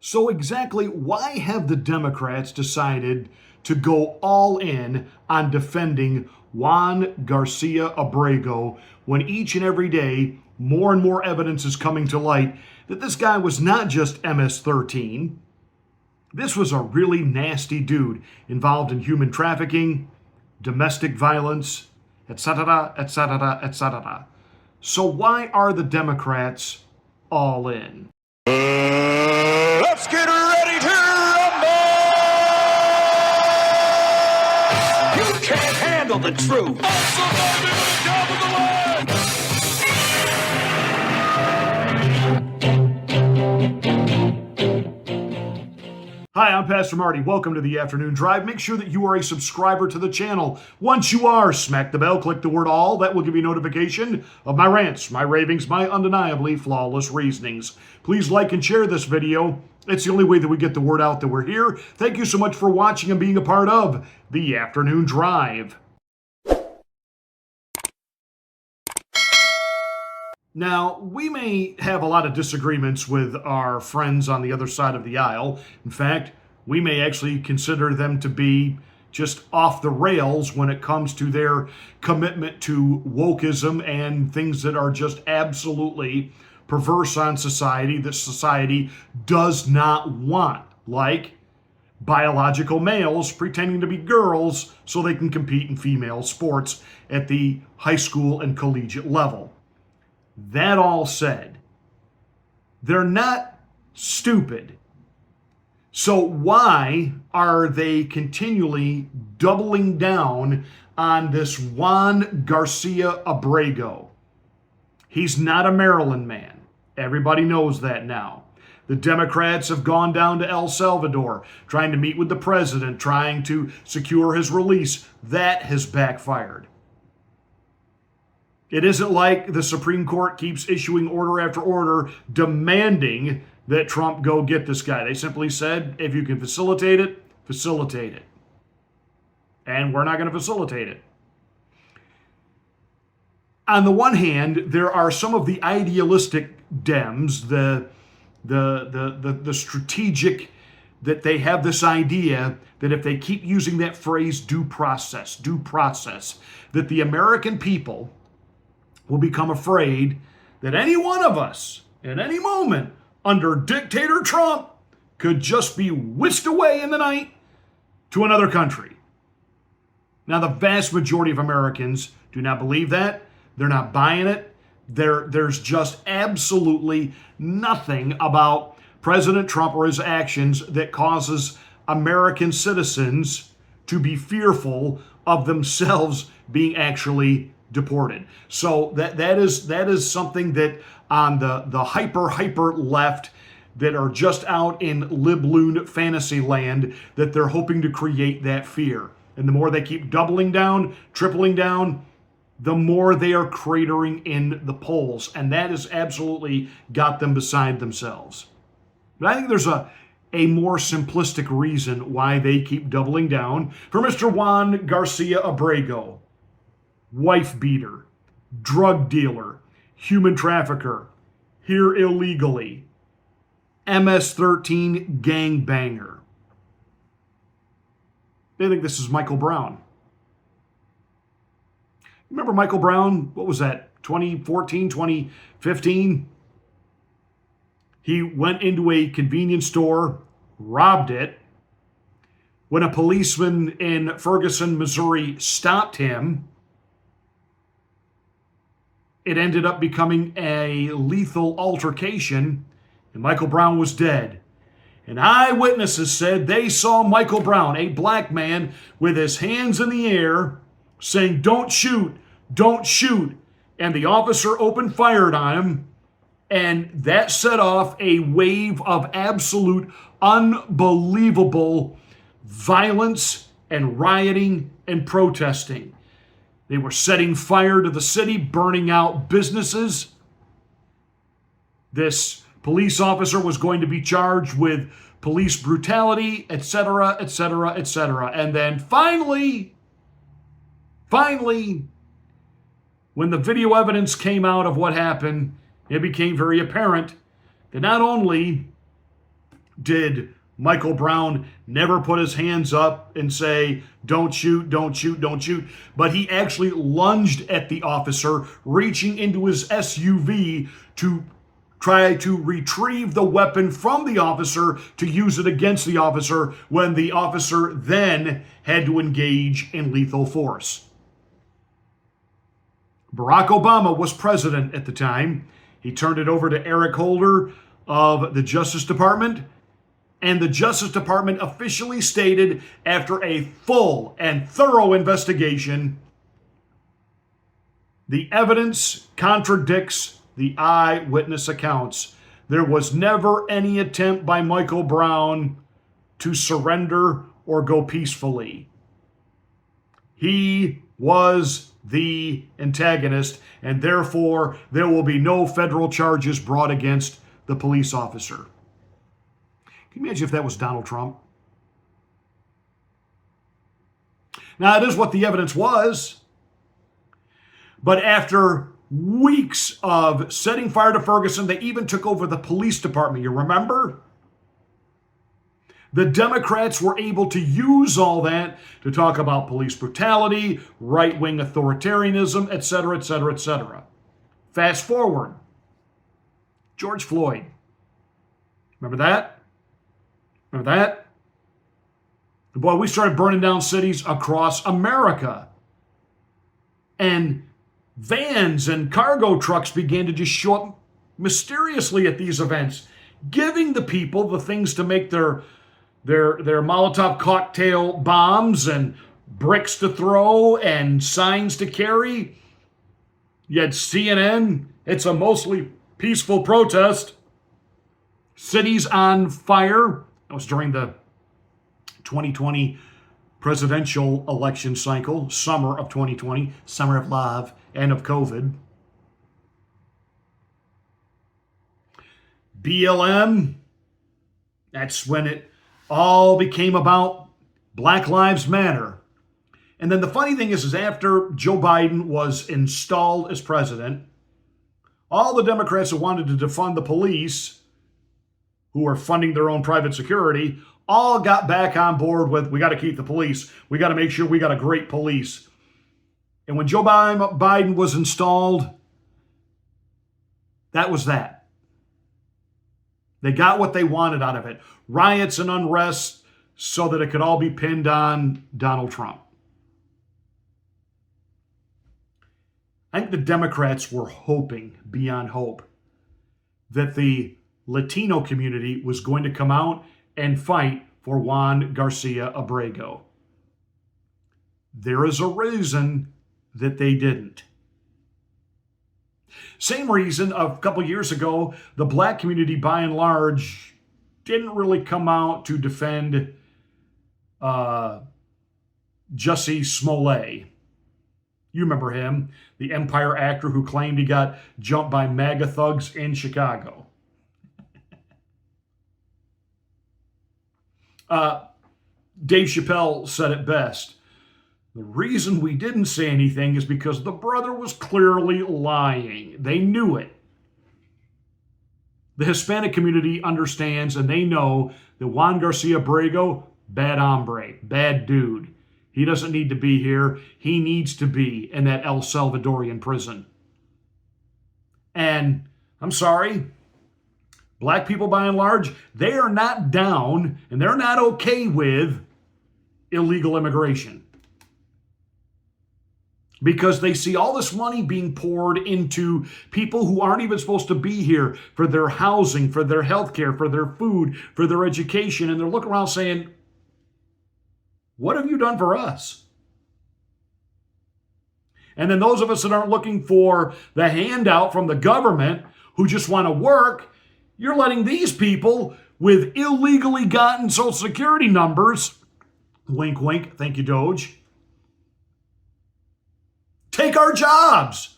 So exactly why have the Democrats decided to go all in on defending Juan Garcia Abrego when each and every day more and more evidence is coming to light that this guy was not just MS-13. This was a really nasty dude involved in human trafficking, domestic violence, etc., etc., etc. So why are the Democrats all in? Let's get ready to rumble! You can't handle the truth. Somebody with the top of the line. Hi, I'm Pastor Marty. Welcome to the Afternoon Drive. Make sure that you are a subscriber to the channel. Once you are, smack the bell, click the word all. That will give you notification of my rants, my ravings, my undeniably flawless reasonings. Please like and share this video. It's the only way that we get the word out that we're here. Thank you so much for watching and being a part of the Afternoon Drive. Now, we may have a lot of disagreements with our friends on the other side of the aisle. In fact, we may actually consider them to be just off the rails when it comes to their commitment to wokeism and things that are just absolutely perverse on society that society does not want, like biological males pretending to be girls so they can compete in female sports at the high school and collegiate level. That all said, they're not stupid. So why are they continually doubling down on this Juan Garcia Abrego? He's not a Maryland man. Everybody knows that now. The Democrats have gone down to El Salvador, trying to meet with the president, trying to secure his release. That has backfired. It isn't like the Supreme Court keeps issuing order after order demanding that Trump go get this guy. They simply said, if you can facilitate it, facilitate it. And we're not going to facilitate it. On the one hand, there are some of the idealistic Dems, the strategic, that they have this idea that if they keep using that phrase due process, that the American people will become afraid that any one of us at any moment under dictator Trump could just be whisked away in the night to another country. Now, the vast majority of Americans do not believe that. They're not buying it. There's just absolutely nothing about President Trump or his actions that causes American citizens to be fearful of themselves being actually deported. So that is something that on the hyper left that are just out in libloon fantasy land, that they're hoping to create that fear. And the more they keep doubling down, tripling down, the more they are cratering in the polls. And that has absolutely got them beside themselves. But I think there's a more simplistic reason why they keep doubling down. For Mr. Juan Garcia Abrego, wife beater, drug dealer, human trafficker, here illegally, MS-13 gangbanger. They think this is Michael Brown. Remember Michael Brown? What was that, 2014, 2015? He went into a convenience store, robbed it. When a policeman in Ferguson, Missouri stopped him, it ended up becoming a lethal altercation, and Michael Brown was dead. And eyewitnesses said they saw Michael Brown, a black man, with his hands in the air, saying, "Don't shoot, don't shoot." And the officer opened fire on him, and that set off a wave of absolute, unbelievable violence and rioting and protesting. They were setting fire to the city, burning out businesses. This police officer was going to be charged with police brutality, etc., etc., etc. And then finally, when the video evidence came out of what happened, it became very apparent that not only did Michael Brown never put his hands up and say, don't shoot, don't shoot, don't shoot. But he actually lunged at the officer, reaching into his SUV to try to retrieve the weapon from the officer to use it against the officer when the officer then had to engage in lethal force. Barack Obama was president at the time. He turned it over to Eric Holder of the Justice Department. And the Justice Department officially stated, after a full and thorough investigation, the evidence contradicts the eyewitness accounts. There was never any attempt by Michael Brown to surrender or go peacefully. He was the antagonist, and therefore there will be no federal charges brought against the police officer. Can you imagine if that was Donald Trump? Now, it is what the evidence was. But after weeks of setting fire to Ferguson, they even took over the police department. You remember? The Democrats were able to use all that to talk about police brutality, right-wing authoritarianism, etc., etc., etc. Fast forward. George Floyd. Remember that? Remember that? Boy, we started burning down cities across America. And vans and cargo trucks began to just show up mysteriously at these events, giving the people the things to make their Molotov cocktail bombs and bricks to throw and signs to carry. You had CNN. It's a mostly peaceful protest. Cities on fire. That was during the 2020 presidential election cycle, summer of 2020, summer of love and of COVID. BLM, that's when it all became about Black Lives Matter. And then the funny thing is after Joe Biden was installed as president, all the Democrats who wanted to defund the police, who are funding their own private security, all got back on board with, we got to keep the police. We got to make sure we got a great police. And when Joe Biden was installed, that was that. They got what they wanted out of it. Riots and unrest so that it could all be pinned on Donald Trump. I think the Democrats were hoping beyond hope that the Latino community was going to come out and fight for Juan Garcia Abrego. There is a reason that they didn't. Same reason a couple years ago, the black community by and large didn't really come out to defend Jussie Smollett. You remember him, the Empire actor who claimed he got jumped by MAGA thugs in Chicago. Dave Chappelle said it best. The reason we didn't say anything is because the brother was clearly lying. They knew it. The Hispanic community understands and they know that Juan Garcia Abrego, bad hombre, bad dude. He doesn't need to be here. He needs to be in that El Salvadorian prison. And I'm sorry, black people by and large, they are not down and they're not okay with illegal immigration. Because they see all this money being poured into people who aren't even supposed to be here for their housing, for their health care, for their food, for their education. And they're looking around saying, what have you done for us? And then those of us that aren't looking for the handout from the government, who just want to work, you're letting these people with illegally gotten Social Security numbers, wink, wink, thank you, Doge, take our jobs.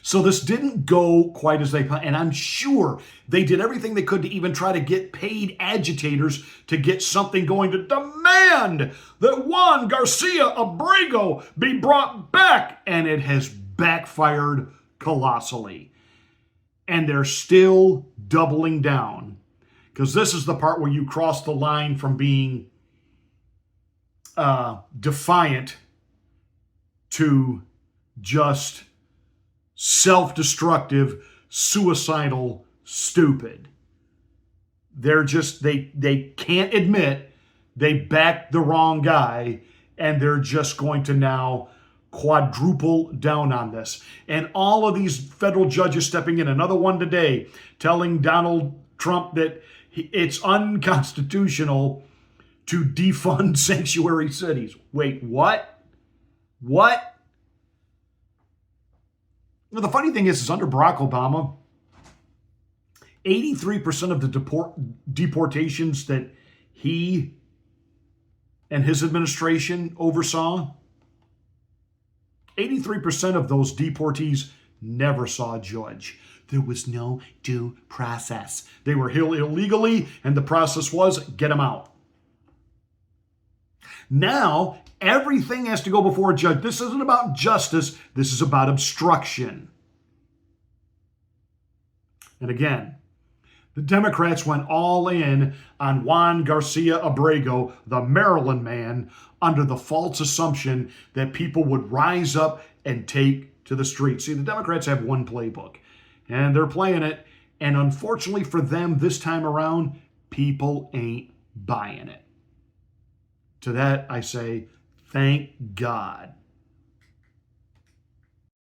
So this didn't go quite as they planned, and I'm sure they did everything they could to even try to get paid agitators to get something going to demand that Juan Garcia Abrego be brought back, and it has backfired colossally. And they're still doubling down. Because this is the part where you cross the line from being defiant to just self-destructive, suicidal, stupid. They can't admit they backed the wrong guy, and they're just going to now quadruple down on this. And all of these federal judges stepping in, another one today, telling Donald Trump that it's unconstitutional to defund sanctuary cities. Wait, what? What? Well, the funny thing is under Barack Obama, 83% of the deportations that he and his administration oversaw, 83% of those deportees never saw a judge. There was no due process. They were here illegally, and the process was get them out. Now, everything has to go before a judge. This isn't about justice. This is about obstruction. And again, the Democrats went all in on Juan Garcia Abrego, the Maryland man, under the false assumption that people would rise up and take to the streets. See, the Democrats have one playbook, and they're playing it. And unfortunately for them this time around, people ain't buying it. To that, I say, thank God.